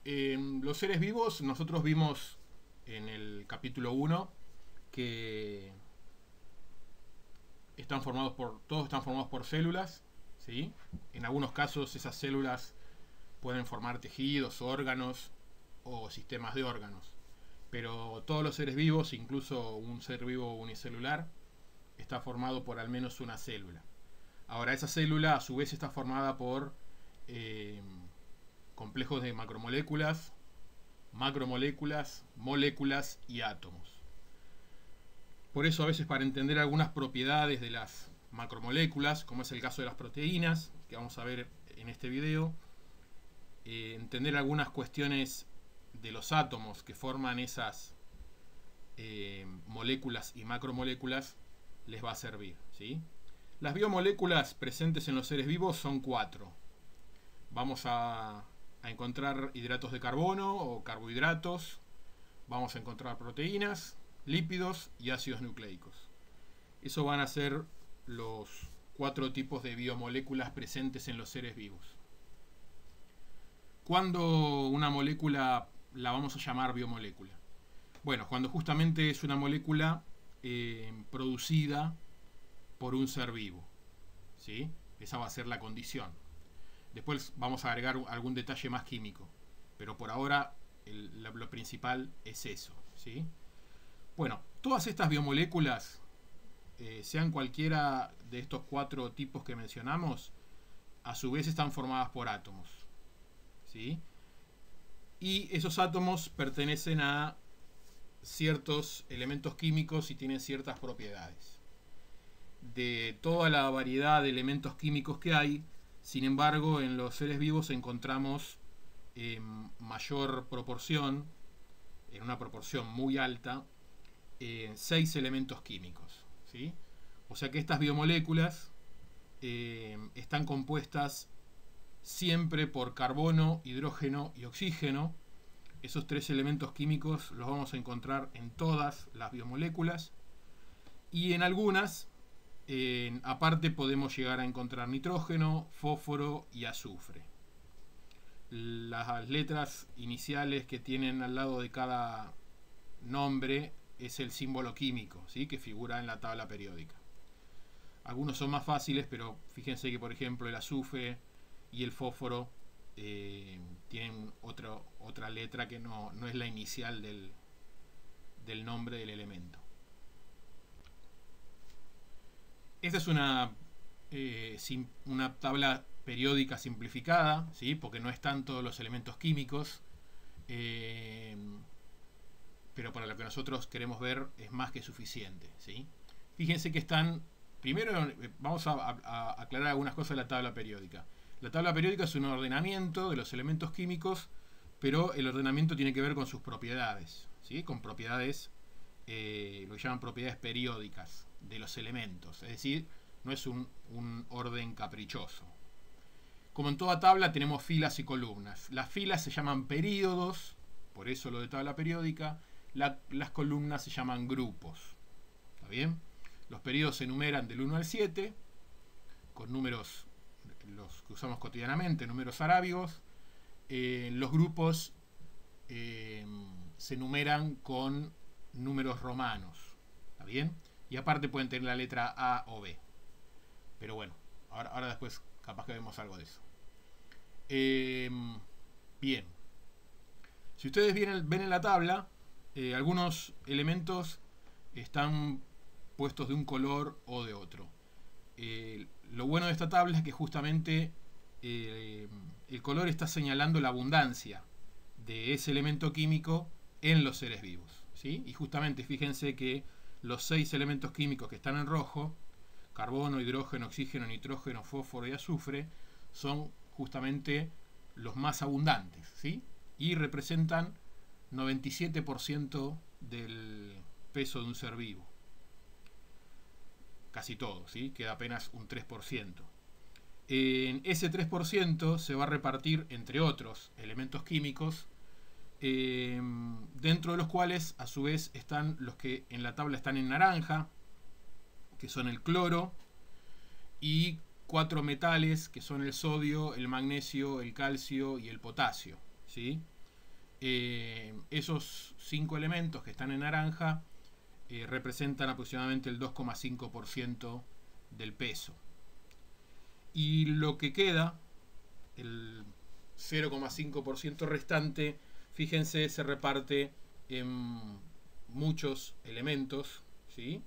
Los seres vivos, nosotros vimos en el capítulo 1 que todos están formados por células, ¿sí? En algunos casos esas células pueden formar tejidos, órganos o sistemas de órganos. Pero todos los seres vivos, incluso un ser vivo unicelular, está formado por al menos una célula. Ahora, esa célula a su vez está formada por complejos de macromoléculas, macromoléculas, moléculas y átomos. Por eso a veces, para entender algunas propiedades de las macromoléculas, como es el caso de las proteínas, que vamos a ver en este video, entender algunas cuestiones de los átomos que forman esas moléculas y macromoléculas les va a servir, ¿sí? Las biomoléculas presentes en los seres vivos son 4. Vamos a encontrar hidratos de carbono o carbohidratos, vamos a encontrar proteínas, lípidos y ácidos nucleicos. Eso van a ser los 4 tipos de biomoléculas presentes en los seres vivos. ¿Cuándo una molécula la vamos a llamar biomolécula? Bueno, cuando justamente es una molécula producida por un ser vivo, ¿sí? Esa va a ser la condición. Después vamos a agregar algún detalle más químico, pero por ahora lo principal es eso, ¿sí? Bueno, todas estas biomoléculas, sean cualquiera de estos 4 tipos que mencionamos, a su vez están formadas por átomos, ¿sí? Y esos átomos pertenecen a ciertos elementos químicos y tienen ciertas propiedades. De toda la variedad de elementos químicos que hay, sin embargo, en los seres vivos encontramos en mayor proporción, en una proporción muy alta, 6 elementos químicos, ¿sí? O sea que estas biomoléculas están compuestas siempre por carbono, hidrógeno y oxígeno. Esos 3 elementos químicos los vamos a encontrar en todas las biomoléculas, y en algunas aparte podemos llegar a encontrar nitrógeno, fósforo y azufre. Las letras iniciales que tienen al lado de cada nombre es el símbolo químico, ¿sí? Que figura en la tabla periódica. Algunos son más fáciles, pero fíjense que por ejemplo el azufre y el fósforo tienen otra letra que no es la inicial del nombre del elemento. Esta es una tabla periódica simplificada, ¿sí? Porque no están todos los elementos químicos, pero para lo que nosotros queremos ver es más que suficiente, ¿sí? Fíjense que están... Primero vamos a aclarar algunas cosas de la tabla periódica. La tabla periódica es un ordenamiento de los elementos químicos, pero el ordenamiento tiene que ver con sus propiedades, ¿sí? Con propiedades, lo que llaman propiedades periódicas de los elementos, es decir, no es un orden caprichoso. Como en toda tabla tenemos filas y columnas. Las filas se llaman períodos, por eso lo de tabla periódica. Las columnas se llaman grupos, ¿está bien? Los períodos se enumeran del 1 al 7 con números, los que usamos cotidianamente, números arábigos. Los grupos se enumeran con números romanos, ¿está bien? Y aparte pueden tener la letra A o B. Pero bueno, ahora después capaz que vemos algo de eso. Bien. Si ustedes ven en la tabla, algunos elementos están puestos de un color o de otro. Lo bueno de esta tabla es que justamente el color está señalando la abundancia de ese elemento químico en los seres vivos, ¿sí? Y justamente fíjense que los 6 elementos químicos que están en rojo, carbono, hidrógeno, oxígeno, nitrógeno, fósforo y azufre, son justamente los más abundantes, ¿sí? Y representan 97% del peso de un ser vivo. Casi todo, ¿sí? Queda apenas un 3%. En ese 3% se va a repartir entre otros elementos químicos, dentro de los cuales a su vez están los que en la tabla están en naranja, que son el cloro, y 4 metales que son el sodio, el magnesio, el calcio y el potasio, ¿sí? Esos 5 elementos que están en naranja representan aproximadamente el 2,5% del peso. Y lo que queda, el 0,5% restante, fíjense, se reparte en muchos elementos, ¿sí?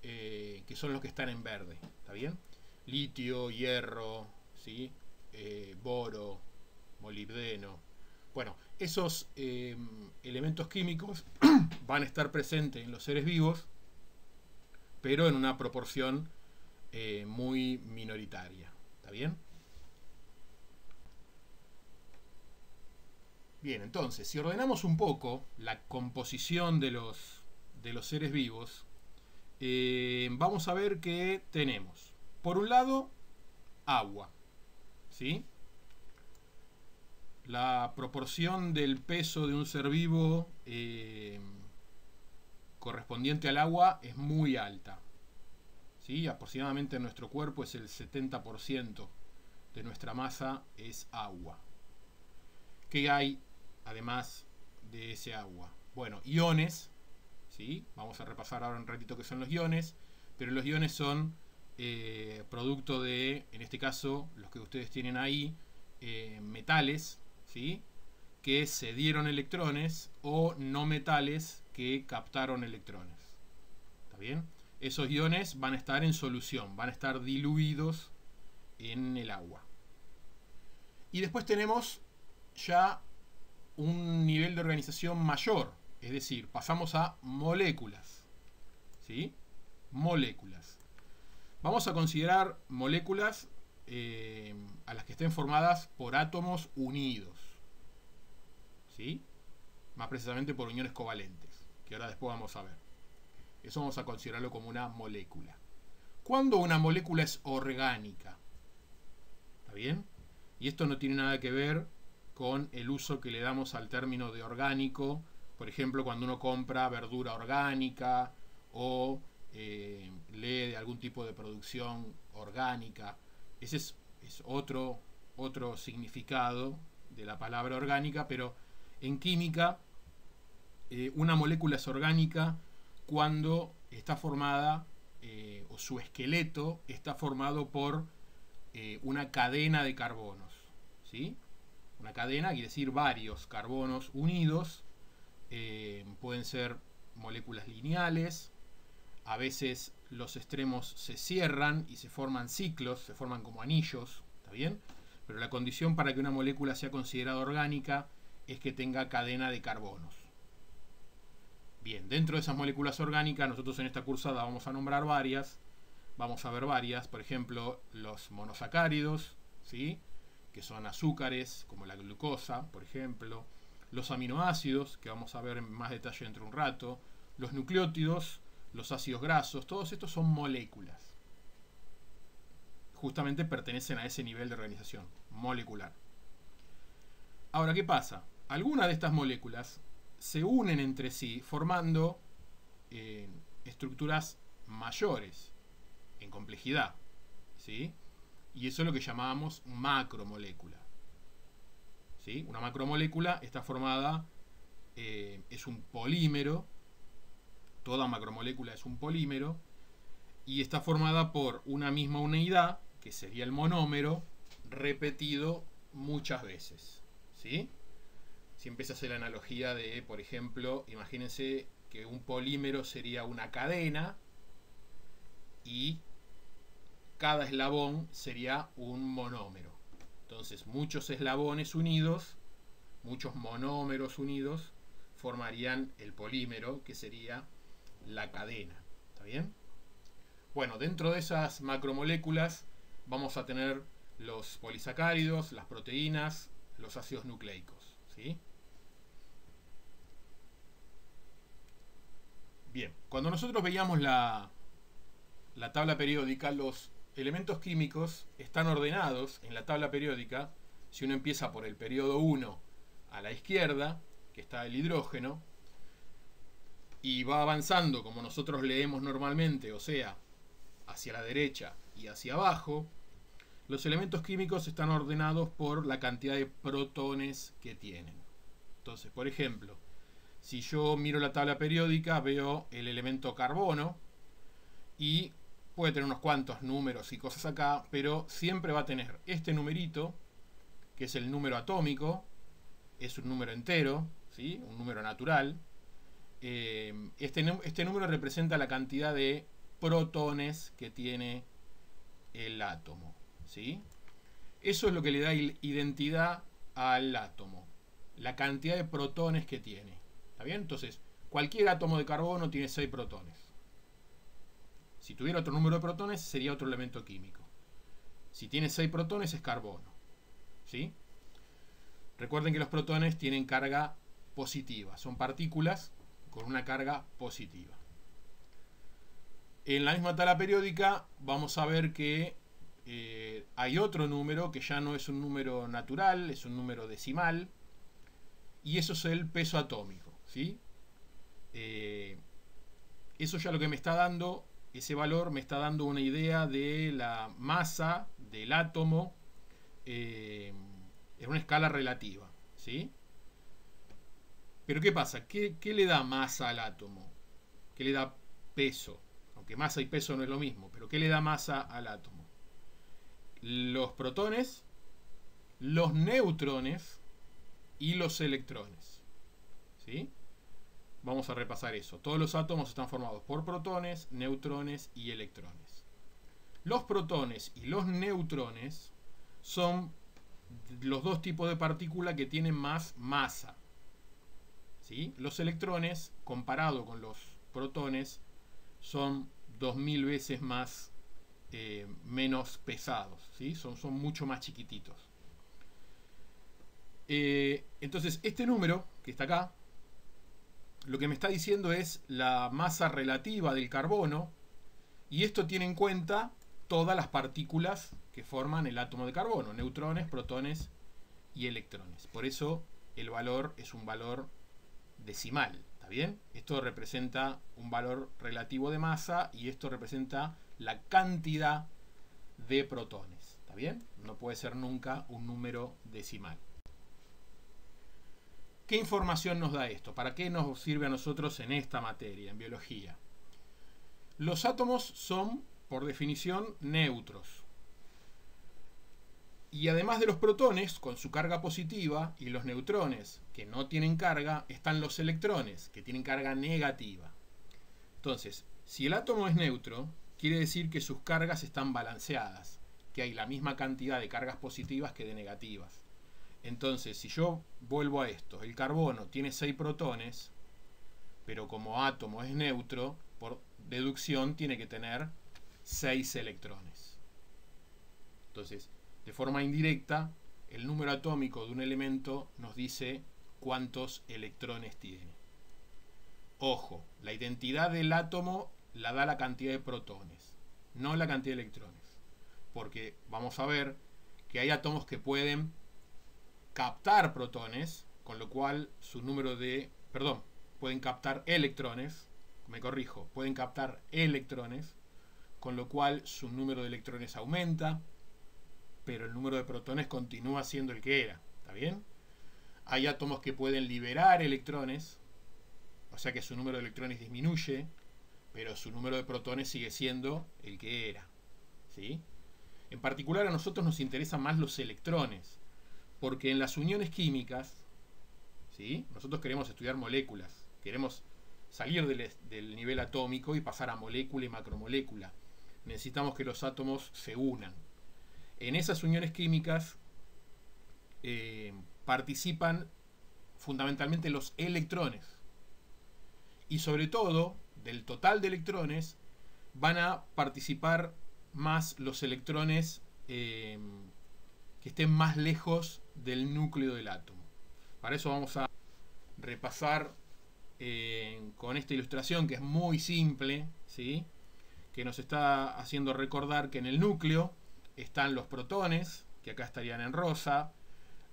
Que son los que están en verde, ¿está bien? Litio, hierro, ¿sí? Boro, molibdeno. Bueno, esos elementos químicos van a estar presentes en los seres vivos, pero en una proporción muy minoritaria, ¿está bien? Bien, entonces, si ordenamos un poco la composición de los seres vivos, vamos a ver que tenemos, por un lado, agua, ¿sí? La proporción del peso de un ser vivo correspondiente al agua es muy alta, ¿sí? Aproximadamente en nuestro cuerpo es el 70% de nuestra masa es agua. ¿Qué hay además de ese agua? Bueno, iones, ¿sí? Vamos a repasar ahora un ratito qué son los iones, pero los iones son producto de, en este caso, los que ustedes tienen ahí, metales, ¿sí? Que cedieron electrones, o no metales que captaron electrones. ¿Está bien? Esos iones van a estar en solución, van a estar diluidos en el agua. Y después tenemos ya un nivel de organización mayor, es decir, pasamos a moléculas, ¿sí? Moléculas. Vamos a considerar moléculas a las que estén formadas por átomos unidos, ¿sí? Más precisamente por uniones covalentes, que ahora después vamos a ver. Eso vamos a considerarlo como una molécula. ¿Cuándo una molécula es orgánica? ¿Está bien? Y esto no tiene nada que ver con el uso que le damos al término de orgánico. Por ejemplo, cuando uno compra verdura orgánica o lee de algún tipo de producción orgánica. Ese es otro significado de la palabra orgánica, pero en química una molécula es orgánica cuando está formada o su esqueleto está formado por una cadena de carbonos, ¿sí? Una cadena quiere decir varios carbonos unidos, pueden ser moléculas lineales, a veces los extremos se cierran y se forman ciclos, se forman como anillos, ¿está bien? Pero la condición para que una molécula sea considerada orgánica es que tenga cadena de carbonos. Bien, dentro de esas moléculas orgánicas, nosotros en esta cursada vamos a nombrar varias, vamos a ver varias, por ejemplo, los monosacáridos, ¿sí? Que son azúcares, como la glucosa, por ejemplo, los aminoácidos, que vamos a ver en más detalle dentro de un rato, los nucleótidos, los ácidos grasos, todos estos son moléculas. Justamente pertenecen a ese nivel de organización molecular. Ahora, ¿qué pasa? Algunas de estas moléculas se unen entre sí formando estructuras mayores en complejidad, ¿sí? Y eso es lo que llamábamos macromolécula, ¿sí? Una macromolécula está formada, es un polímero, toda macromolécula es un polímero, y está formada por una misma unidad, que sería el monómero, repetido muchas veces, ¿sí? Siempre se hace la analogía de, por ejemplo, imagínense que un polímero sería una cadena y cada eslabón sería un monómero. Entonces, muchos eslabones unidos, muchos monómeros unidos, formarían el polímero, que sería la cadena. ¿Está bien? Bueno, dentro de esas macromoléculas vamos a tener los polisacáridos, las proteínas, los ácidos nucleicos, ¿sí? Bien, cuando nosotros veíamos la tabla periódica, los elementos químicos están ordenados en la tabla periódica. Si uno empieza por el periodo 1 a la izquierda, que está el hidrógeno, y va avanzando como nosotros leemos normalmente, o sea, hacia la derecha y hacia abajo, los elementos químicos están ordenados por la cantidad de protones que tienen, Entonces, por ejemplo, si yo miro la tabla periódica, veo el elemento carbono y puede tener unos cuantos números y cosas acá, pero siempre va a tener este numerito, que es el número atómico, es un número entero, ¿sí? Un número natural. Este número representa la cantidad de protones que tiene el átomo, ¿sí? Eso es lo que le da identidad al átomo, la cantidad de protones que tiene. ¿Está bien? Entonces, cualquier átomo de carbono tiene 6 protones. Si tuviera otro número de protones, sería otro elemento químico. Si tiene 6 protones, es carbono, ¿sí? Recuerden que los protones tienen carga positiva, son partículas con una carga positiva. En la misma tabla periódica vamos a ver que hay otro número que ya no es un número natural, es un número decimal, y eso es el peso atómico, ¿sí? Eso ya lo que me está dando, ese valor me está dando una idea de la masa del átomo en una escala relativa, ¿sí? Pero ¿qué pasa? ¿Qué le da masa al átomo? ¿Qué le da peso? Aunque masa y peso no es lo mismo, pero ¿qué le da masa al átomo? Los protones, los neutrones y los electrones, ¿sí? Vamos a repasar eso. Todos los átomos están formados por protones, neutrones y electrones. Los protones y los neutrones son los dos tipos de partícula que tienen más masa, ¿sí? Los electrones, comparado con los protones, son 2000 veces más menos pesados, ¿sí? Son mucho más chiquititos. Entonces, este número que está acá, lo que me está diciendo es la masa relativa del carbono, y esto tiene en cuenta todas las partículas que forman el átomo de carbono, neutrones, protones y electrones. Por eso el valor es un valor decimal, ¿está bien? Esto representa un valor relativo de masa y esto representa la cantidad de protones, ¿está bien? No puede ser nunca un número decimal. ¿Qué información nos da esto? ¿Para qué nos sirve a nosotros en esta materia, en biología? Los átomos son, por definición, neutros. Y además de los protones, con su carga positiva, y los neutrones, que no tienen carga, están los electrones, que tienen carga negativa. Entonces, si el átomo es neutro, quiere decir que sus cargas están balanceadas, que hay la misma cantidad de cargas positivas que de negativas. Entonces, si yo vuelvo a esto, el carbono tiene 6 protones, pero como átomo es neutro, por deducción tiene que tener 6 electrones. Entonces, de forma indirecta, el número atómico de un elemento nos dice cuántos electrones tiene. Ojo, la identidad del átomo la da la cantidad de protones, no la cantidad de electrones. Porque vamos a ver que hay átomos que pueden captar protones, con lo cual su número de... Perdón, pueden captar electrones, me corrijo, pueden captar electrones, con lo cual su número de electrones aumenta, pero el número de protones continúa siendo el que era, ¿está bien? Hay átomos que pueden liberar electrones, o sea que su número de electrones disminuye, pero su número de protones sigue siendo el que era, ¿sí? En particular a nosotros nos interesan más los electrones, porque en las uniones químicas, ¿sí? Nosotros queremos estudiar moléculas, queremos salir del nivel atómico y pasar a molécula y macromolécula. Necesitamos que los átomos se unan. En esas uniones químicas participan fundamentalmente los electrones. Y sobre todo, del total de electrones, van a participar más los electrones que estén más lejos del núcleo del átomo. Para eso vamos a repasar con esta ilustración que es muy simple, ¿sí? Que nos está haciendo recordar que en el núcleo están los protones, que acá estarían en rosa,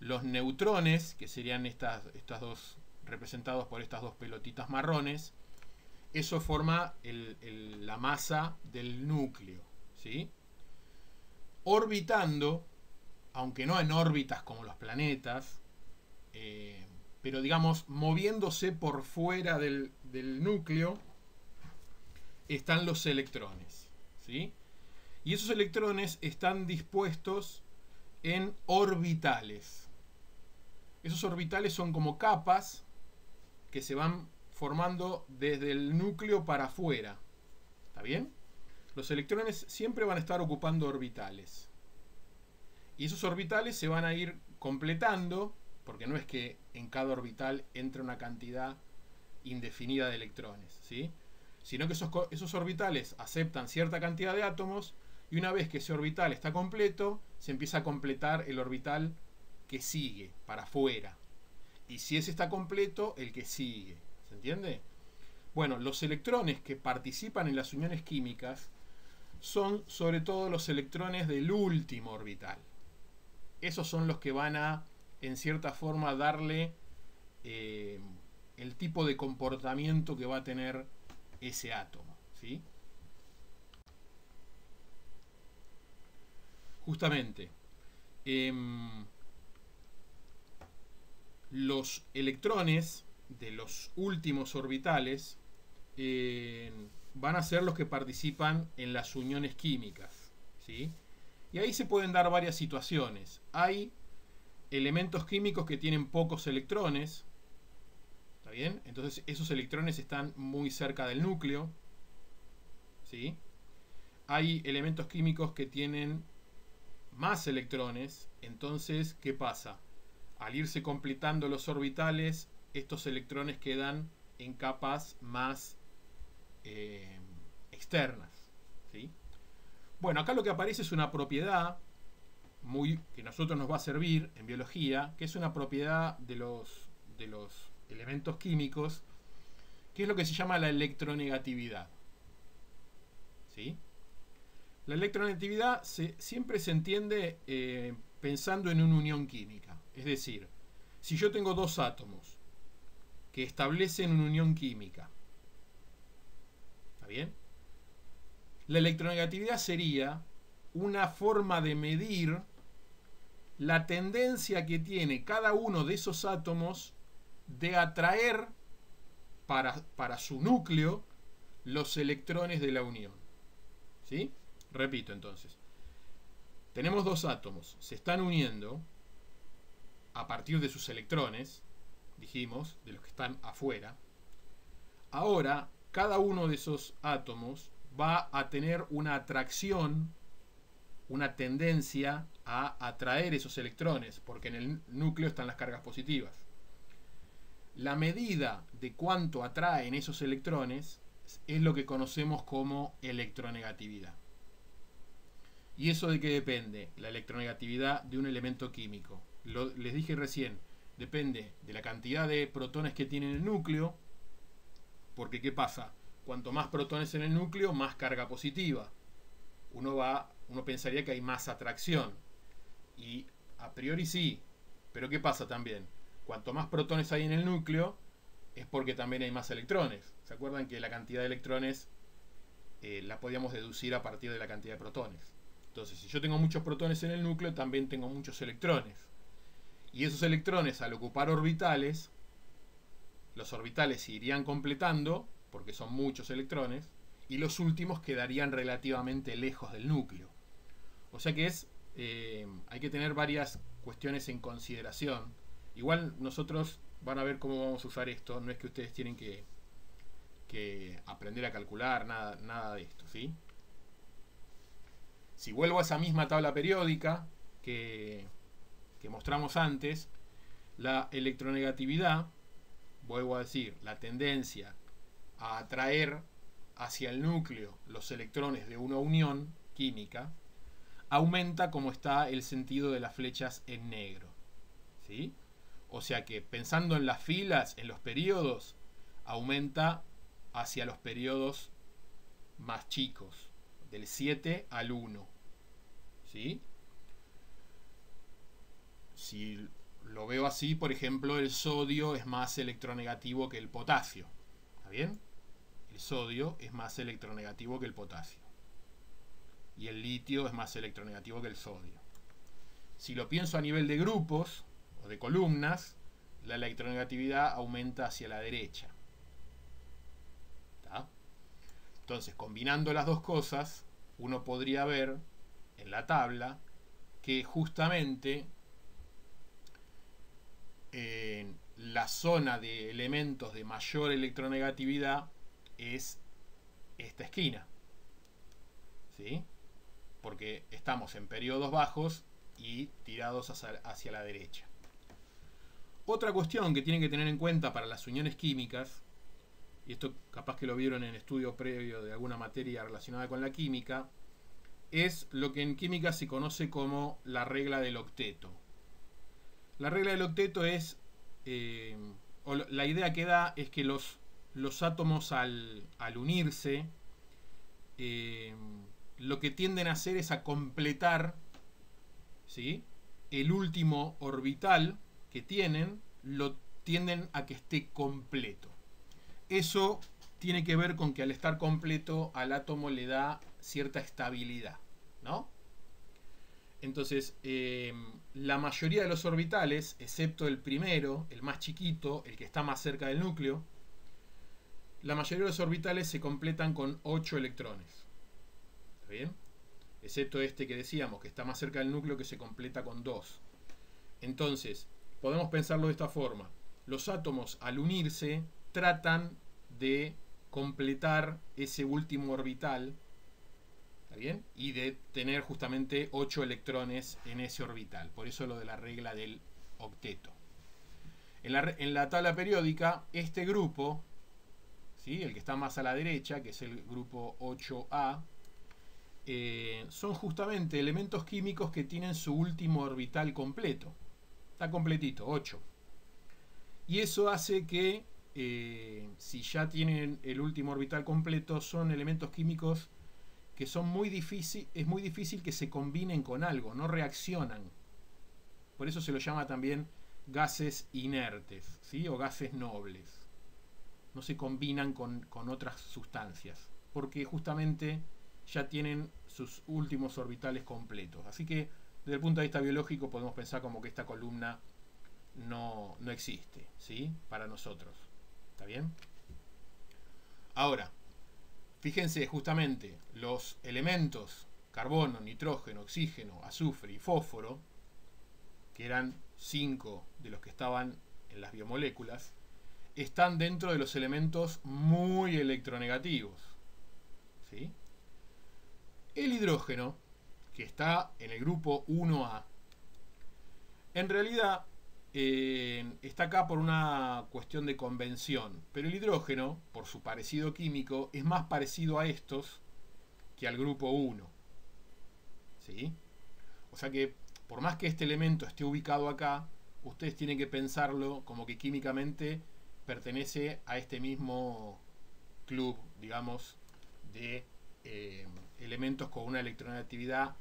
los neutrones, que serían estas dos, representados por estas dos pelotitas marrones. Eso forma la masa del núcleo, ¿sí? Orbitando, aunque no en órbitas como los planetas, pero digamos, moviéndose por fuera del núcleo, están los electrones, ¿sí? Y esos electrones están dispuestos en orbitales. Esos orbitales son como capas que se van formando desde el núcleo para afuera. ¿Está bien? Los electrones siempre van a estar ocupando orbitales. Y esos orbitales se van a ir completando, porque no es que en cada orbital entre una cantidad indefinida de electrones, ¿sí? Sino que esos orbitales aceptan cierta cantidad de átomos, y una vez que ese orbital está completo, se empieza a completar el orbital que sigue, para afuera. Y si ese está completo, el que sigue. ¿Se entiende? Bueno, los electrones que participan en las uniones químicas son sobre todo los electrones del último orbital. Esos son los que van a, en cierta forma, darle el tipo de comportamiento que va a tener ese átomo, ¿sí? Justamente, los electrones de los últimos orbitales van a ser los que participan en las uniones químicas, ¿sí? Y ahí se pueden dar varias situaciones. Hay elementos químicos que tienen pocos electrones, ¿está bien? Entonces esos electrones están muy cerca del núcleo, ¿sí? Hay elementos químicos que tienen más electrones, entonces, ¿qué pasa? Al irse completando los orbitales, estos electrones quedan en capas más externas, ¿sí? Bueno, acá lo que aparece es una propiedad que a nosotros nos va a servir en biología, que es una propiedad de los elementos químicos, que es lo que se llama la electronegatividad, ¿sí? La electronegatividad siempre se entiende pensando en una unión química. Es decir, si yo tengo dos átomos que establecen una unión química, ¿está bien? La electronegatividad sería una forma de medir la tendencia que tiene cada uno de esos átomos de atraer para su núcleo los electrones de la unión, ¿sí? Repito entonces. Tenemos dos átomos, se están uniendo a partir de sus electrones, dijimos, de los que están afuera. Ahora, cada uno de esos átomos va a tener una atracción, una tendencia a atraer esos electrones, porque en el núcleo están las cargas positivas. La medida de cuánto atraen esos electrones es lo que conocemos como electronegatividad. ¿Y eso de qué depende? La electronegatividad de un elemento químico. Les dije recién, depende de la cantidad de protones que tiene el núcleo, porque ¿qué pasa? Cuanto más protones en el núcleo, más carga positiva. Uno pensaría que hay más atracción. Y a priori sí. Pero ¿qué pasa también? Cuanto más protones hay en el núcleo, es porque también hay más electrones. ¿Se acuerdan que la cantidad de electrones la podíamos deducir a partir de la cantidad de protones? Entonces, si yo tengo muchos protones en el núcleo, también tengo muchos electrones. Y esos electrones, al ocupar orbitales, los orbitales se irían completando, porque son muchos electrones, y los últimos quedarían relativamente lejos del núcleo. O sea que hay que tener varias cuestiones en consideración. Igual nosotros van a ver cómo vamos a usar esto, no es que ustedes tienen que aprender a calcular, nada de esto, ¿sí? Si vuelvo a esa misma tabla periódica que mostramos antes, la electronegatividad, vuelvo a decir, la tendencia a atraer hacia el núcleo los electrones de una unión química, aumenta como está el sentido de las flechas en negro, ¿sí? O sea que pensando en las filas, en los periodos, aumenta hacia los periodos más chicos, del 7 al 1, ¿sí? Si lo veo así, por ejemplo, el sodio es más electronegativo que el potasio, ¿está bien? El sodio es más electronegativo que el potasio. Y el litio es más electronegativo que el sodio. Si lo pienso a nivel de grupos o de columnas, la electronegatividad aumenta hacia la derecha. ¿Tá? Entonces, combinando las dos cosas, uno podría ver en la tabla que justamente en la zona de elementos de mayor electronegatividad es esta esquina, ¿sí? Porque estamos en periodos bajos y tirados hacia la derecha. Otra cuestión que tienen que tener en cuenta para las uniones químicas, y esto capaz que lo vieron en estudio previo de alguna materia relacionada con la química, es lo que en química se conoce como la regla del octeto. La regla del octeto es, o la idea que da es que los átomos al unirse, lo que tienden a hacer es a completar, ¿sí?, el último orbital que tienen, lo tienden a que esté completo. Eso tiene que ver con que al estar completo al átomo le da cierta estabilidad, ¿no? Entonces, la mayoría de los orbitales, excepto el primero, el más chiquito, el que está más cerca del núcleo, la mayoría de los orbitales se completan con 8 electrones. ¿Está bien? Excepto este que decíamos, que está más cerca del núcleo, que se completa con 2. Entonces, podemos pensarlo de esta forma. Los átomos, al unirse, tratan de completar ese último orbital, ¿está bien? Y de tener justamente 8 electrones en ese orbital. Por eso lo de la regla del octeto. En la tabla periódica, este grupo, ¿sí?, el que está más a la derecha, que es el grupo 8A, son justamente elementos químicos que tienen su último orbital completo. Está completito, 8. Y eso hace que, si ya tienen el último orbital completo, son elementos químicos que es muy difícil que se combinen con algo, no reaccionan. Por eso se los llama también gases inertes, ¿sí?, o gases nobles. No se combinan con otras sustancias, porque justamente ya tienen sus últimos orbitales completos. Así que, desde el punto de vista biológico, podemos pensar como que esta columna no existe, ¿sí?, para nosotros. ¿Está bien? Ahora, fíjense justamente los elementos carbono, nitrógeno, oxígeno, azufre y fósforo, que eran 5 de los que estaban en las biomoléculas, están dentro de los elementos muy electronegativos, ¿sí? El hidrógeno, que está en el grupo 1A, en realidad está acá por una cuestión de convención, pero el hidrógeno, por su parecido químico, es más parecido a estos que al grupo 1, ¿sí? O sea que, por más que este elemento esté ubicado acá, ustedes tienen que pensarlo como que químicamente pertenece a este mismo club, digamos, de elementos con una electronegatividad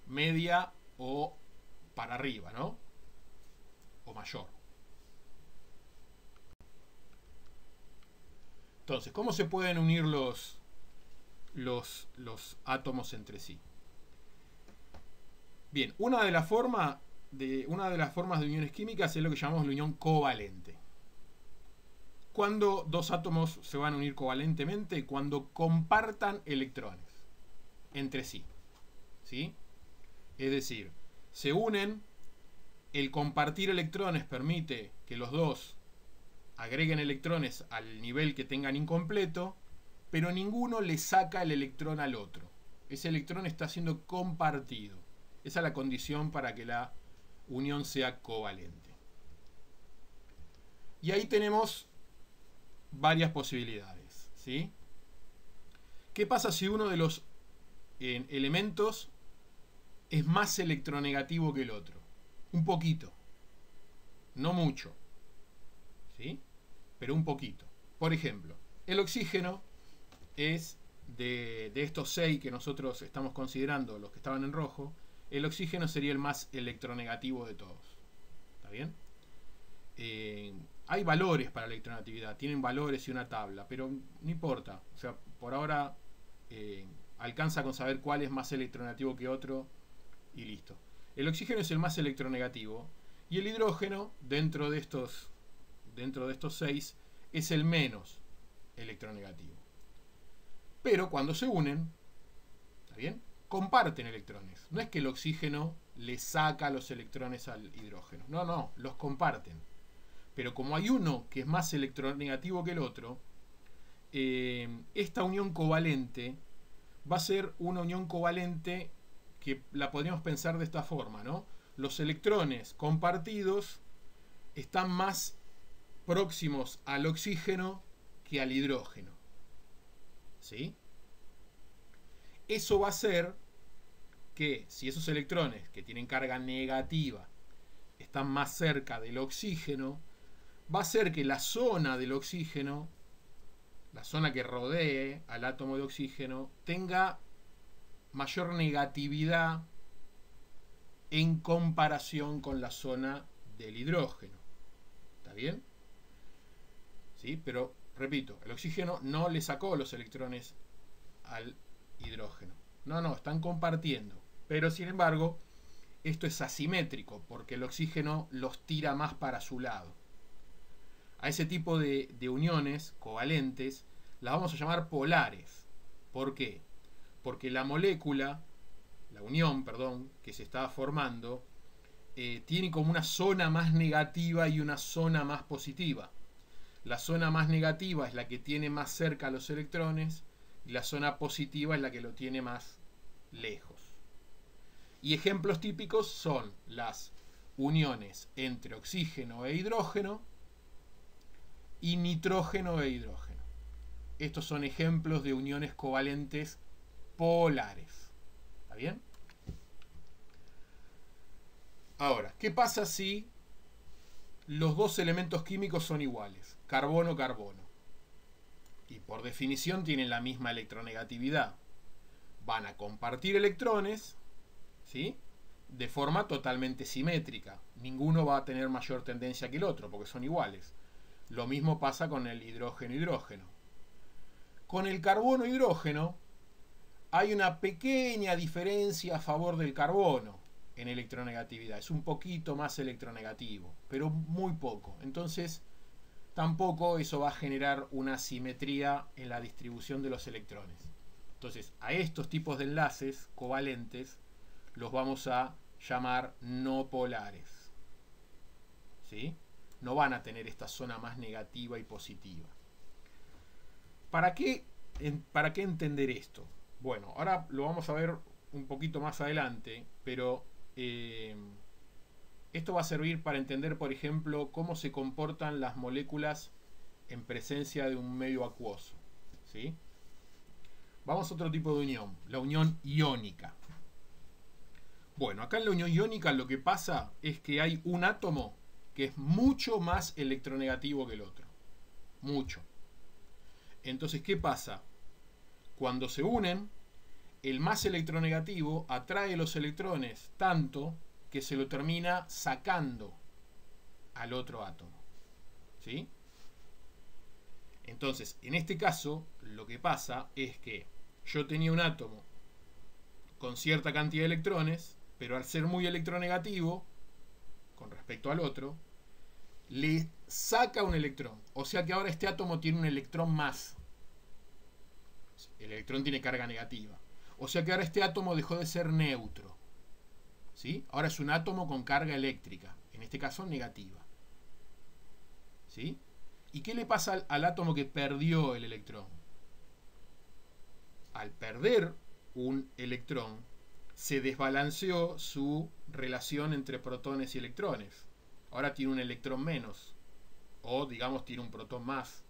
media o para arriba, ¿no?, o mayor. Entonces, ¿cómo se pueden unir los átomos entre sí? Bien, una de las formas de uniones químicas es lo que llamamos la unión covalente. Cuando dos átomos se van a unir covalentemente, cuando compartan electrones entre sí, ¿sí? Es decir, se unen, el compartir electrones permite que los dos agreguen electrones al nivel que tengan incompleto, pero ninguno le saca el electrón al otro. Ese electrón está siendo compartido. Esa es la condición para que la unión sea covalente. Y ahí tenemos varias posibilidades, ¿sí? ¿Qué pasa si uno de los elementos es más electronegativo que el otro? Un poquito, no mucho, ¿sí?, pero un poquito. Por ejemplo, el oxígeno es de estos 6 que nosotros estamos considerando, los que estaban en rojo, el oxígeno sería el más electronegativo de todos. ¿Está bien? Hay valores para la electronegatividad, tienen valores y una tabla, pero no importa. O sea, por ahora alcanza con saber cuál es más electronegativo que otro y listo. El oxígeno es el más electronegativo Y el hidrógeno, dentro de estos 6, es el menos electronegativo. Pero cuando se unen, ¿está bien?, comparten electrones. No es que el oxígeno le saca los electrones al hidrógeno. No, no, los comparten. Pero como hay uno que es más electronegativo que el otro, esta unión covalente va a ser una unión covalente que la podríamos pensar de esta forma, ¿no? Los electrones compartidos están más próximos al oxígeno que al hidrógeno. ¿Sí? Eso va a hacer que si esos electrones que tienen carga negativa están más cerca del oxígeno, va a hacer que la zona del oxígeno, la zona que rodee al átomo de oxígeno, tenga mayor negatividad en comparación con la zona del hidrógeno. ¿Está bien? ¿Sí? Pero, repito, el oxígeno no le sacó los electrones al hidrógeno. No, no, están compartiendo. Pero, sin embargo, esto es asimétrico, porque el oxígeno los tira más para su lado. A ese tipo de uniones covalentes las vamos a llamar polares. ¿Por qué? Porque la molécula, la unión, perdón, que se está formando, tiene como una zona más negativa y una zona más positiva. La zona más negativa es la que tiene más cerca a los electrones y la zona positiva es la que lo tiene más lejos. Y ejemplos típicos son las uniones entre oxígeno e hidrógeno y nitrógeno e hidrógeno. Estos son ejemplos de uniones covalentes polares. ¿Está bien? Ahora, ¿qué pasa si los dos elementos químicos son iguales? Carbono-carbono. Y por definición tienen la misma electronegatividad. Van a compartir electrones, ¿sí?, de forma totalmente simétrica. Ninguno va a tener mayor tendencia que el otro, porque son iguales. Lo mismo pasa con el hidrógeno-hidrógeno. Con el carbono-hidrógeno hay una pequeña diferencia a favor del carbono en electronegatividad. Es un poquito más electronegativo, pero muy poco. Entonces, tampoco eso va a generar una simetría en la distribución de los electrones. Entonces, a estos tipos de enlaces covalentes los vamos a llamar no polares. ¿Sí? No van a tener esta zona más negativa y positiva. ¿Para qué entender esto? Bueno, ahora lo vamos a ver un poquito más adelante, pero esto va a servir para entender, por ejemplo, cómo se comportan las moléculas en presencia de un medio acuoso. ¿Sí? Vamos a otro tipo de unión, la unión iónica. Bueno, acá en la unión iónica lo que pasa es que hay un átomo que es mucho más electronegativo que el otro. Mucho. Entonces, ¿qué pasa? Cuando se unen, el más electronegativo atrae los electrones tanto que se lo termina sacando al otro átomo. ¿Sí? Entonces, en este caso, lo que pasa es que yo tenía un átomo con cierta cantidad de electrones, pero al ser muy electronegativo con respecto al otro, le saca un electrón. O sea que ahora este átomo tiene un electrón más. El electrón tiene carga negativa. O sea que ahora este átomo dejó de ser neutro. ¿Sí? Ahora es un átomo con carga eléctrica, en este caso negativa. ¿Sí? ¿Y qué le pasa al átomo que perdió el electrón? Al perder un electrón, se desbalanceó su relación entre protones y electrones. Ahora tiene un electrón menos, o digamos tiene un protón más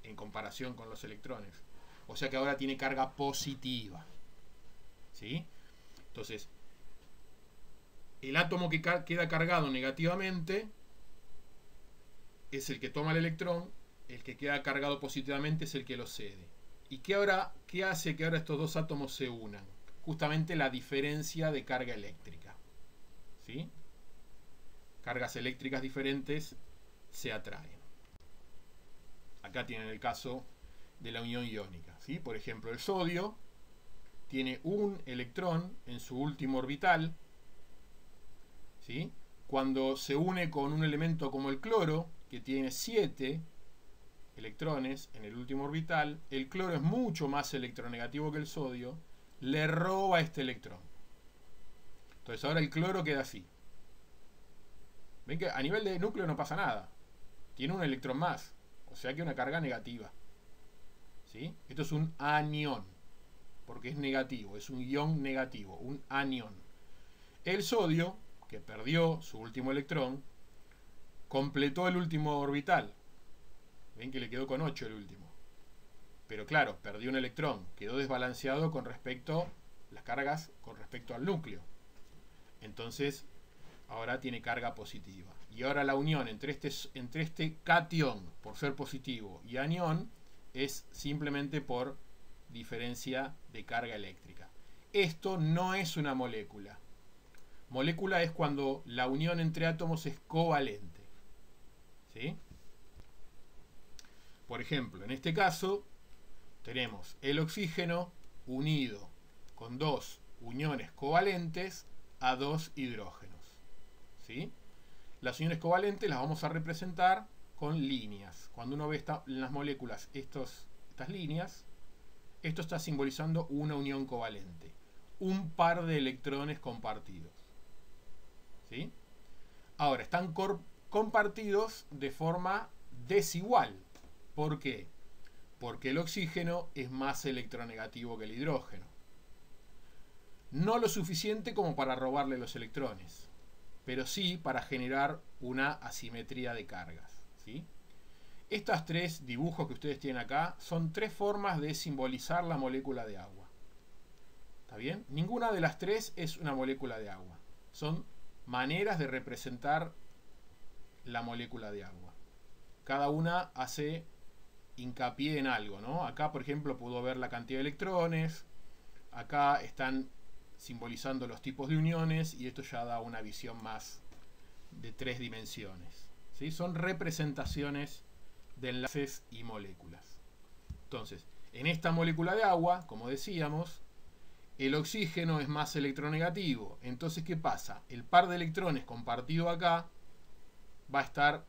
en comparación con los electrones. O sea que ahora tiene carga positiva. ¿Sí? Entonces, el átomo que queda cargado negativamente es el que toma el electrón, el que queda cargado positivamente es el que lo cede. ¿Y qué hace que ahora estos dos átomos se unan? Justamente la diferencia de carga eléctrica. ¿Sí? Cargas eléctricas diferentes se atraen. Acá tienen el caso de la unión iónica. ¿Sí? Por ejemplo, el sodio tiene un electrón en su último orbital. ¿Sí? cuando se une con un elemento como el cloro, que tiene 7 electrones en el último orbital, el cloro es mucho más electronegativo que el sodio, le roba este electrón. Entonces ahora el cloro queda así. Ven que a nivel de núcleo no pasa nada. Tiene un electrón más, o sea que una carga negativa. ¿Sí? Esto es un anión, porque es negativo, es un ion negativo, un anión. El sodio, que perdió su último electrón, completó el último orbital. Ven que le quedó con 8 el último. Pero claro, perdió un electrón, quedó desbalanceado con respecto las cargas con respecto al núcleo. Entonces, ahora tiene carga positiva. Y ahora la unión entre este catión, por ser positivo, y anión, es simplemente por diferencia de carga eléctrica. Esto no es una molécula. Molécula es cuando la unión entre átomos es covalente. ¿Sí? Por ejemplo, en este caso, tenemos el oxígeno unido con dos uniones covalentes a dos hidrógenos. ¿Sí? Las uniones covalentes las vamos a representar con líneas. Cuando uno ve en las moléculas estas líneas, esto está simbolizando una unión covalente. Un par de electrones compartidos. ¿Sí? Ahora, están compartidos de forma desigual. ¿Por qué? Porque el oxígeno es más electronegativo que el hidrógeno. No lo suficiente como para robarle los electrones, pero sí para generar una asimetría de cargas. ¿Sí? Estos tres dibujos que ustedes tienen acá son tres formas de simbolizar la molécula de agua. ¿Está bien? Ninguna de las tres es una molécula de agua. Son maneras de representar la molécula de agua. Cada una hace hincapié en algo, ¿no? Acá, por ejemplo, pudo ver la cantidad de electrones. Acá están simbolizando los tipos de uniones y esto ya da una visión más de 3 dimensiones. ¿Sí? Son representaciones de enlaces y moléculas. Entonces, en esta molécula de agua, como decíamos, el oxígeno es más electronegativo. Entonces, ¿qué pasa? El par de electrones compartido acá va a estar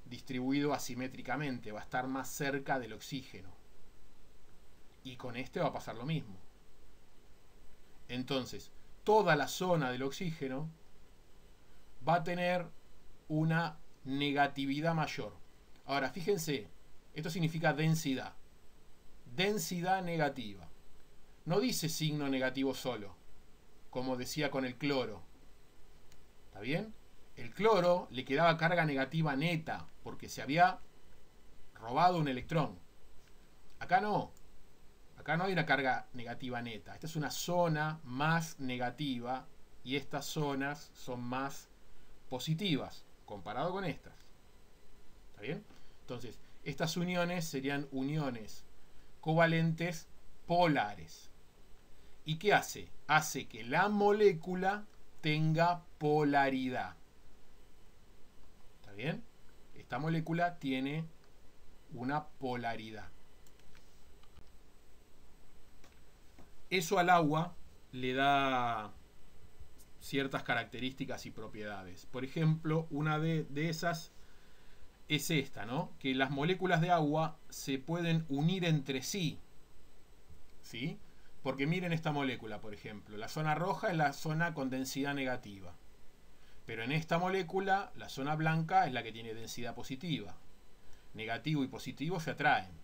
distribuido asimétricamente, va a estar más cerca del oxígeno. Y con este va a pasar lo mismo. Entonces, toda la zona del oxígeno va a tener una negatividad mayor. Ahora, fíjense, esto significa densidad. Densidad negativa. No dice signo negativo solo, como decía con el cloro. ¿Está bien? El cloro le quedaba carga negativa neta, porque se había robado un electrón. Acá no. Acá no hay una carga negativa neta. Esta es una zona más negativa y estas zonas son más positivas comparado con estas. ¿Está bien? Entonces, estas uniones serían uniones covalentes polares. ¿Y qué hace? Hace que la molécula tenga polaridad. ¿Está bien? Esta molécula tiene una polaridad. Eso al agua le da ciertas características y propiedades. Por ejemplo, una de esas es esta, ¿no? Que las moléculas de agua se pueden unir entre sí. ¿Sí? Porque miren esta molécula, por ejemplo. La zona roja es la zona con densidad negativa. Pero en esta molécula, la zona blanca es la que tiene densidad positiva. Negativo y positivo se atraen.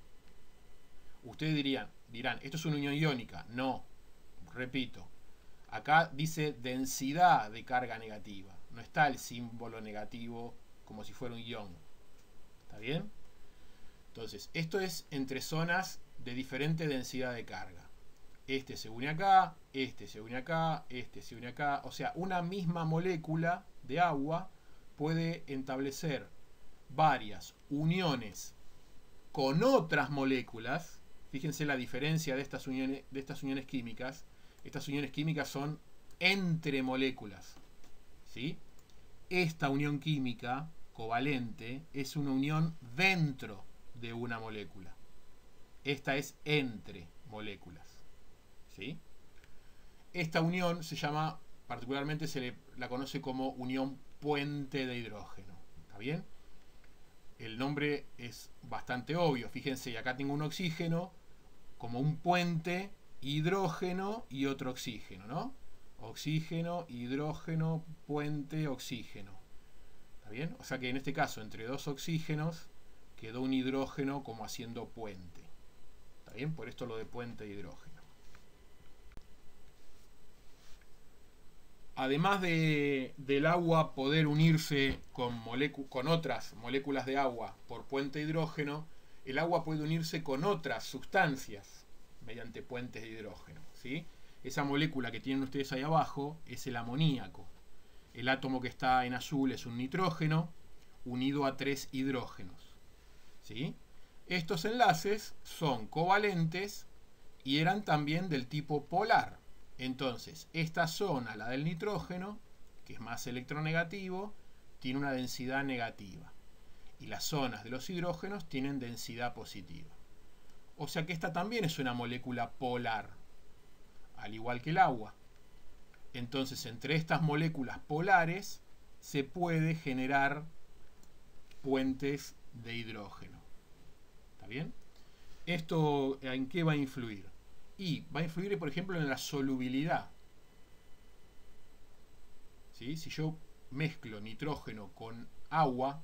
Ustedes dirán, esto es una unión iónica. No, repito. Acá dice densidad de carga negativa. No está el símbolo negativo como si fuera un ion. ¿Está bien? Entonces, esto es entre zonas de diferente densidad de carga. Este se une acá, este se une acá, este se une acá. O sea, una misma molécula de agua puede establecer varias uniones con otras moléculas. Fíjense la diferencia de estas uniones químicas. Estas uniones químicas son entre moléculas. ¿Sí? Esta unión química covalente es una unión dentro de una molécula. Esta es entre moléculas. Esta unión se llama, particularmente la conoce como unión puente de hidrógeno. ¿Está bien? El nombre es bastante obvio. Fíjense, acá tengo un oxígeno como un puente, hidrógeno y otro oxígeno, ¿no? Oxígeno, hidrógeno, puente, oxígeno. ¿Está bien? O sea que en este caso, entre dos oxígenos, quedó un hidrógeno como haciendo puente. ¿Está bien? Por esto lo de puente de hidrógeno. Además del agua poder unirse con otras moléculas de agua por puente de hidrógeno, el agua puede unirse con otras sustancias mediante puentes de hidrógeno, ¿sí? Esa molécula que tienen ustedes ahí abajo es el amoníaco. El átomo que está en azul es un nitrógeno unido a 3 hidrógenos, ¿sí? Estos enlaces son covalentes y eran también del tipo polar. Entonces, esta zona, la del nitrógeno, que es más electronegativo, tiene una densidad negativa. Y las zonas de los hidrógenos tienen densidad positiva. O sea que esta también es una molécula polar, al igual que el agua. Entonces, entre estas moléculas polares se puede generar puentes de hidrógeno. ¿Está bien? ¿Esto en qué va a influir? Y va a influir, por ejemplo, en la solubilidad. ¿Sí? Si yo mezclo nitrógeno con agua,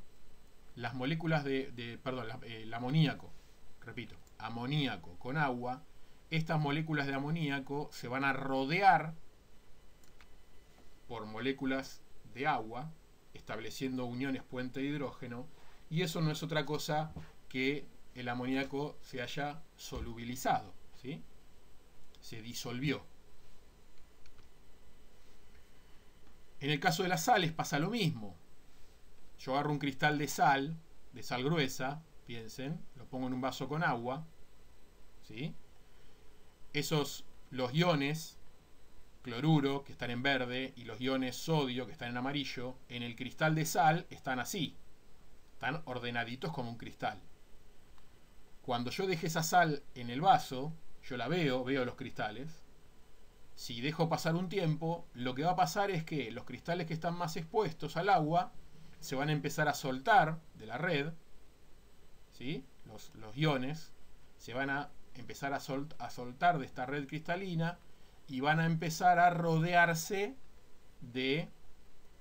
las moléculas el amoníaco, repito, amoníaco con agua, estas moléculas de amoníaco se van a rodear por moléculas de agua, estableciendo uniones puente de hidrógeno, y eso no es otra cosa que el amoníaco se haya solubilizado, ¿sí? Se disolvió. En el caso de las sales pasa lo mismo. Yo agarro un cristal de sal gruesa, piensen, lo pongo en un vaso con agua, ¿sí? Los iones cloruro, que están en verde, y los iones sodio, que están en amarillo, en el cristal de sal están así, están ordenaditos como un cristal. Cuando yo deje esa sal en el vaso, yo la veo los cristales. Si dejo pasar un tiempo, lo que va a pasar es que los cristales que están más expuestos al agua se van a empezar a soltar de la red, ¿sí? Los iones se van a empezar a soltar de esta red cristalina y van a empezar a rodearse de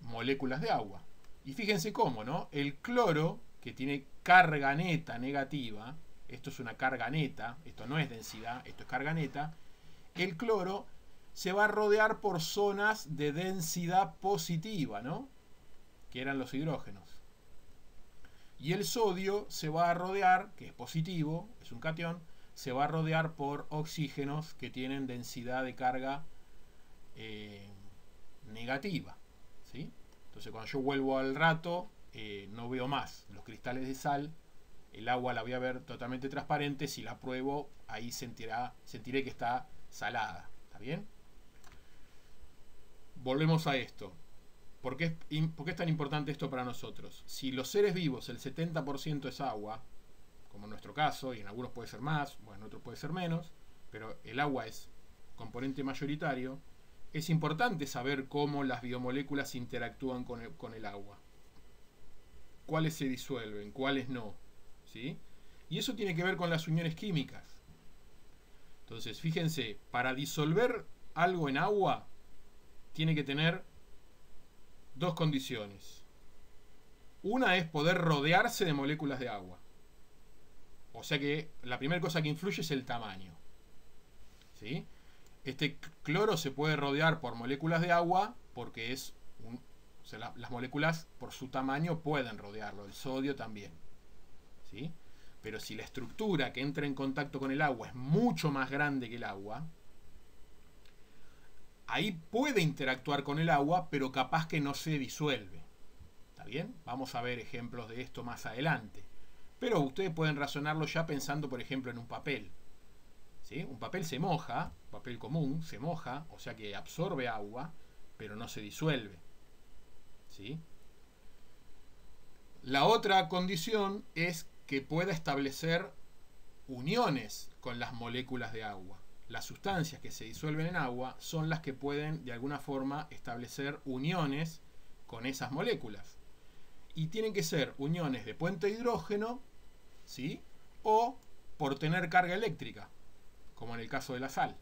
moléculas de agua. Y fíjense cómo, ¿no? El cloro, que tiene carga neta negativa, esto es una carga neta, esto no es densidad, esto es carga neta, el cloro se va a rodear por zonas de densidad positiva, ¿no? Que eran los hidrógenos. Y el sodio se va a rodear, que es positivo, es un catión, se va a rodear por oxígenos que tienen densidad de carga negativa, ¿sí? Entonces cuando yo vuelvo al rato, no veo más los cristales de sal, el agua la voy a ver totalmente transparente. Si la pruebo, ahí sentiré que está salada. ¿Está bien? Volvemos a esto. ¿Por qué es tan importante esto para nosotros? Si los seres vivos, el 70% es agua, como en nuestro caso, y en algunos puede ser más, bueno, en otros puede ser menos, pero el agua es componente mayoritario, es importante saber cómo las biomoléculas interactúan con el agua. Cuáles se disuelven, cuáles no. ¿Sí? Y eso tiene que ver con las uniones químicas. Entonces, fíjense, para disolver algo en agua, tiene que tener dos condiciones. Una es poder rodearse de moléculas de agua. O sea que la primera cosa que influye es el tamaño. ¿Sí? Este cloro se puede rodear por moléculas de agua porque o sea, las moléculas por su tamaño pueden rodearlo. El sodio también. ¿Sí? Pero si la estructura que entra en contacto con el agua es mucho más grande que el agua, ahí puede interactuar con el agua, pero capaz que no se disuelve. ¿Está bien? Vamos a ver ejemplos de esto más adelante. Pero ustedes pueden razonarlo ya pensando, por ejemplo, en un papel. ¿Sí? Un papel se moja, papel común se moja, o sea que absorbe agua, pero no se disuelve. ¿Sí? La otra condición es que pueda establecer uniones con las moléculas de agua. Las sustancias que se disuelven en agua son las que pueden de alguna forma establecer uniones con esas moléculas. Y tienen que ser uniones de puente de hidrógeno, ¿sí? O por tener carga eléctrica, como en el caso de la sal.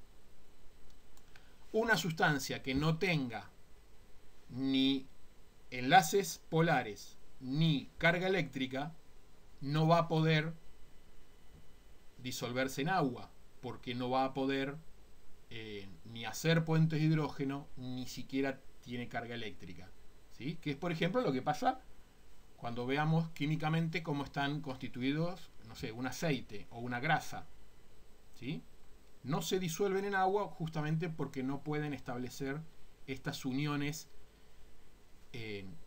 Una sustancia que no tenga ni enlaces polares ni carga eléctrica no va a poder disolverse en agua, porque no va a poder ni hacer puentes de hidrógeno, ni siquiera tiene carga eléctrica, ¿sí? Que es, por ejemplo, lo que pasa cuando veamos químicamente cómo están constituidos, no sé, un aceite o una grasa, ¿sí? No se disuelven en agua justamente porque no pueden establecer estas uniones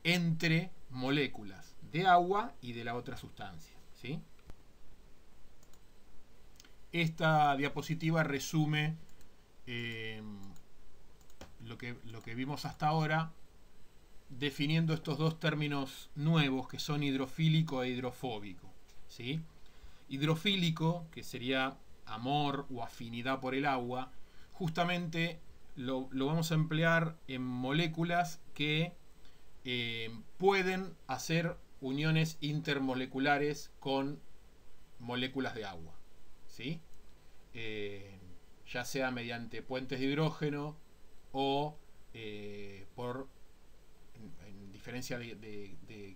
entre moléculas de agua y de la otra sustancia, ¿sí? Esta diapositiva resume lo que vimos hasta ahora, definiendo estos dos términos nuevos que son hidrofílico e hidrofóbico, ¿sí? Hidrofílico, que sería amor o afinidad por el agua, justamente lo vamos a emplear en moléculas que pueden hacer uniones intermoleculares con moléculas de agua, ¿sí? Ya sea mediante puentes de hidrógeno o por en diferencia de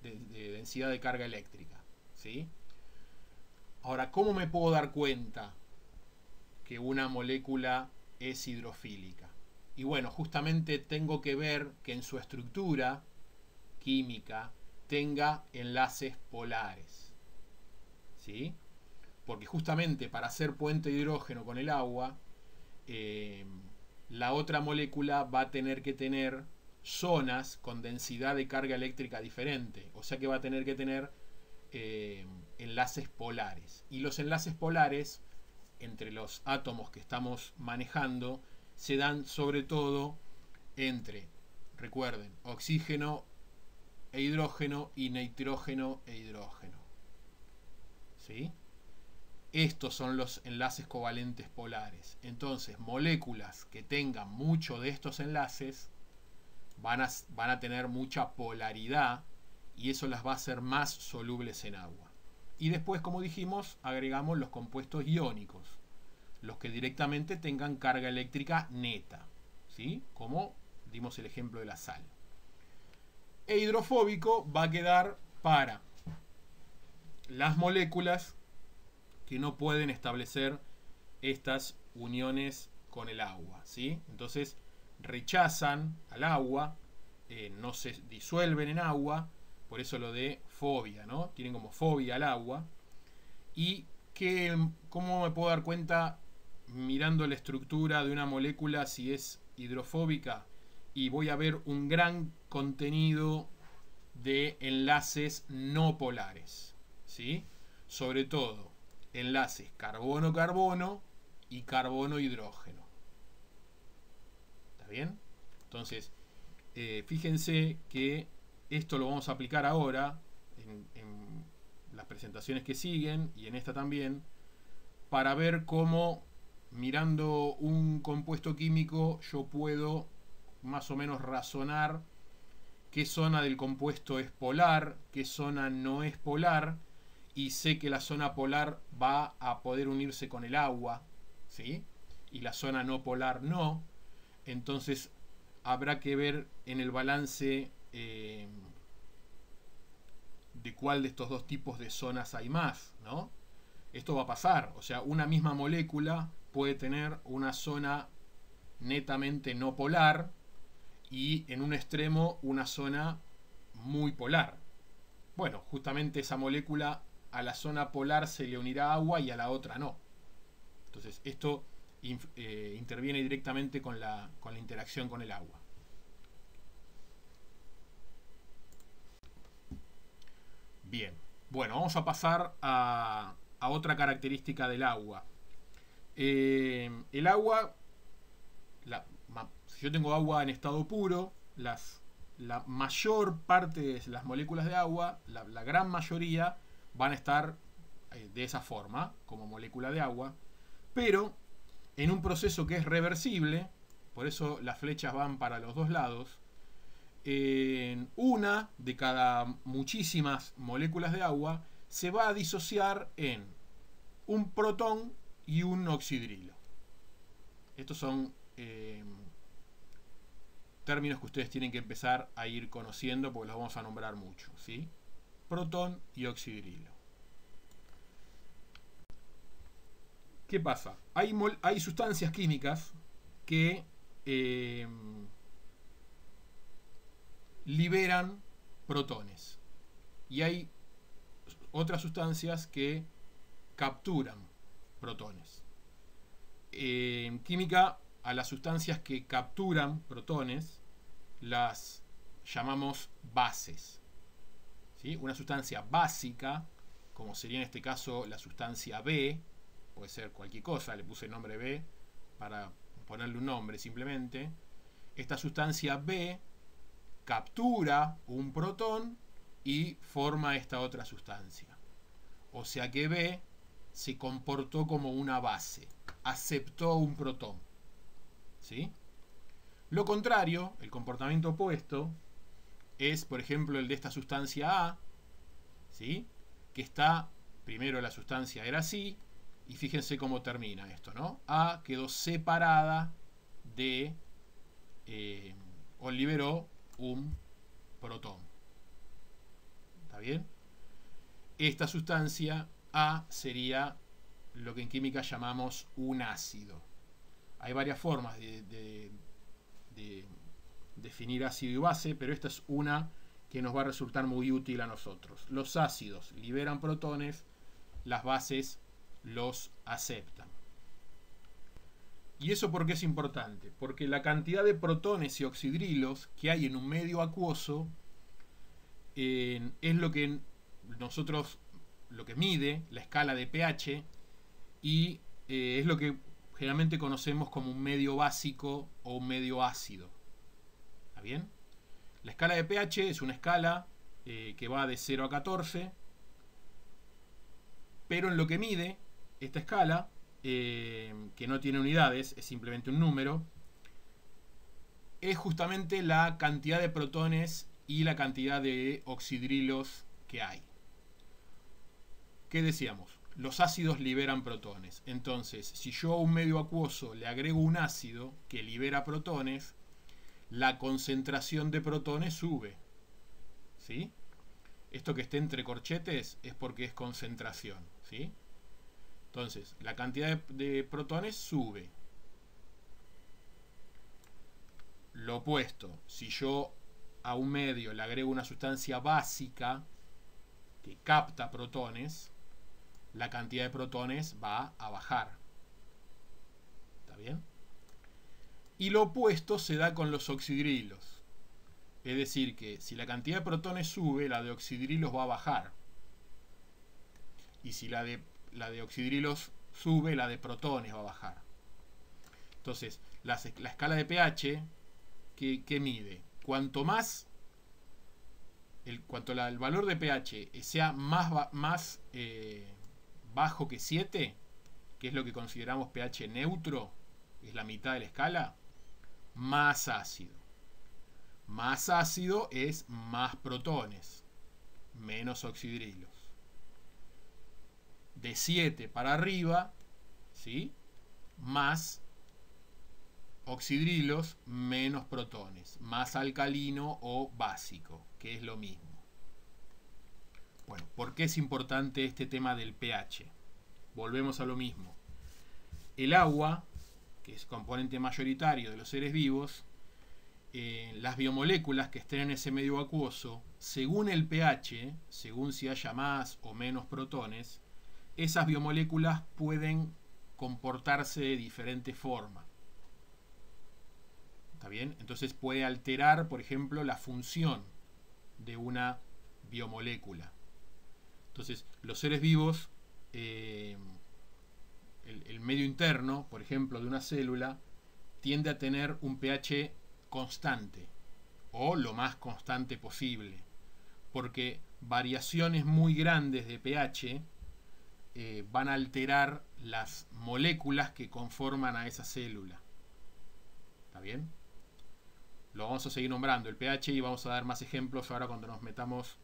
densidad de carga eléctrica, ¿sí? Ahora, ¿cómo me puedo dar cuenta que una molécula es hidrofílica? Y bueno, justamente tengo que ver que en su estructura química tenga enlaces polares, ¿sí? Porque justamente para hacer puente de hidrógeno con el agua, la otra molécula va a tener que tener zonas con densidad de carga eléctrica diferente. O sea que va a tener que tener enlaces polares. Y los enlaces polares entre los átomos que estamos manejando se dan sobre todo entre, recuerden, oxígeno e hidrógeno y nitrógeno e hidrógeno, ¿sí? Estos son los enlaces covalentes polares. Entonces, moléculas que tengan mucho de estos enlaces van a tener mucha polaridad y eso las va a hacer más solubles en agua. Y después, como dijimos, agregamos los compuestos iónicos, los que directamente tengan carga eléctrica neta, ¿sí? Como dimos el ejemplo de la sal. E hidrofóbico va a quedar para las moléculas que no pueden establecer estas uniones con el agua, ¿sí? Entonces rechazan al agua, no se disuelven en agua, por eso lo de fobia, ¿no? Tienen como fobia al agua. Y ¿cómo me puedo dar cuenta mirando la estructura de una molécula si es hidrofóbica? Y voy a ver un gran contenido de enlaces no polares, ¿sí? Sobre todo enlaces carbono-carbono y carbono-hidrógeno. ¿Está bien? Entonces, fíjense que esto lo vamos a aplicar ahora en las presentaciones que siguen y en esta también, para ver cómo mirando un compuesto químico yo puedo más o menos razonar qué zona del compuesto es polar, qué zona no es polar, y sé que la zona polar va a poder unirse con el agua, ¿sí? Y la zona no polar no. Entonces habrá que ver en el balance de cuál de estos dos tipos de zonas hay más, ¿no? Esto va a pasar, o sea, una misma molécula puede tener una zona netamente no polar y en un extremo una zona muy polar. Bueno, justamente esa molécula a la zona polar se le unirá agua y a la otra no. Entonces esto interviene directamente con la interacción con el agua. Bien, bueno, vamos a pasar a otra característica del agua. El agua, si yo tengo agua en estado puro, la mayor parte de las moléculas de agua, la gran mayoría, van a estar de esa forma, como molécula de agua, pero en un proceso que es reversible, por eso las flechas van para los dos lados, una de cada muchísimas moléculas de agua se va a disociar en un protón y un oxidrilo. Estos son términos que ustedes tienen que empezar a ir conociendo porque los vamos a nombrar mucho, ¿sí? Protón y oxidrilo. ¿Qué pasa? Hay sustancias químicas que liberan protones y hay otras sustancias que capturan protones. En química, a las sustancias que capturan protones las llamamos bases, ¿sí? Una sustancia básica, como sería en este caso la sustancia B, puede ser cualquier cosa, le puse el nombre B para ponerle un nombre simplemente. Esta sustancia B captura un protón y forma esta otra sustancia. O sea que B se comportó como una base, aceptó un protón, ¿sí? Lo contrario, el comportamiento opuesto, es por ejemplo el de esta sustancia A, ¿sí? Que está, primero la sustancia era así, y fíjense cómo termina esto, ¿no? A quedó separada de, o liberó un protón. ¿Está bien? Esta sustancia A sería lo que en química llamamos un ácido. Hay varias formas de definir ácido y base, pero esta es una que nos va a resultar muy útil a nosotros. Los ácidos liberan protones, las bases los aceptan. ¿Y eso por qué es importante? Porque la cantidad de protones y oxidrilos que hay en un medio acuoso es lo que lo que mide la escala de pH y es lo que generalmente conocemos como un medio básico o un medio ácido. ¿Está bien? La escala de pH es una escala que va de 0 a 14, pero en lo que mide esta escala, que no tiene unidades, es simplemente un número, es justamente la cantidad de protones y la cantidad de oxidrilos que hay. ¿Qué decíamos? Los ácidos liberan protones. Entonces, si yo a un medio acuoso le agrego un ácido que libera protones, la concentración de protones sube, ¿sí? Esto que esté entre corchetes es porque es concentración, ¿sí? Entonces, la cantidad de protones sube. Lo opuesto, si yo a un medio le agrego una sustancia básica que capta protones, la cantidad de protones va a bajar. ¿Está bien? Y lo opuesto se da con los oxidrilos. Es decir, que si la cantidad de protones sube, la de oxidrilos va a bajar. Y si la de oxidrilos sube, la de protones va a bajar. Entonces, la escala de pH, ¿qué mide? Cuanto más, el valor de pH sea más bajo que 7, que es lo que consideramos pH neutro, es la mitad de la escala, más ácido. Más ácido es más protones, menos oxidrilos. De 7 para arriba, ¿sí? Más oxidrilos, menos protones. Más alcalino o básico, que es lo mismo. Bueno, ¿por qué es importante este tema del pH? Volvemos a lo mismo. El agua, que es componente mayoritario de los seres vivos, las biomoléculas que estén en ese medio acuoso, según el pH, según si haya más o menos protones, esas biomoléculas pueden comportarse de diferente forma. ¿Está bien? Entonces puede alterar, por ejemplo, la función de una biomolécula. Entonces, los seres vivos, el medio interno, por ejemplo, de una célula, tiende a tener un pH constante, o lo más constante posible, porque variaciones muy grandes de pH van a alterar las moléculas que conforman a esa célula. ¿Está bien? lo vamos a seguir nombrando el pH y vamos a dar más ejemplos ahora cuando nos metamos